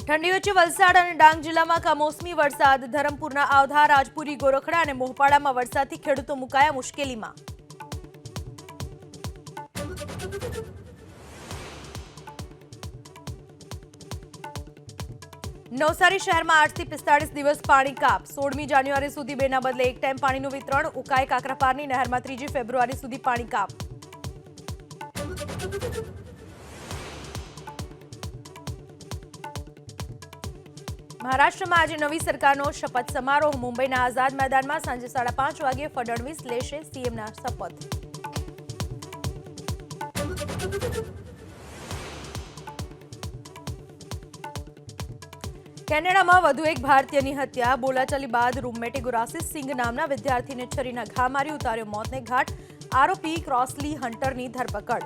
ઠંડી વચ્ચે વલસાડ અને ડાંગ જિલ્લામાં કમોસમી વરસાદ. ધરમપુરના આવધા, રાજપુરી, ગોરખડા અને મોહપાડામાં વરસાદથી ખેડૂતો મુકાયા મુશ્કેલીમાં. નવસારી શહેરમાં 8 થી 45 દિવસ પાણી કાપ. 16મી જાન્યુઆરી સુધી બેના બદલે એક ટાઈમ પાણીનું વિતરણ. ઉકાઈ કાકરાપારની નહેરમાં 3જી ફેબ્રુઆરી સુધી પાણી કાપ. મહારાષ્ટ્રમાં આજે નવી સરકારનો શપથ સમારોહ. મુંબઈના આઝાદ મેદાનમાં સાંજે 5:30 વાગ્યે ફડણવીસ લેશે સીએમના શપથ. કેનેડામાં વધુ એક ભારતીયની હત્યા. બોલાચાલી બાદ રૂમમેટે ગુરાસીસ સિંઘ નામના વિદ્યાર્થીને છરીના ઘા મારી ઉતાર્યો મોતને ઘાટ. આરોપી ક્રોસલી હન્ટરની ધરપકડ.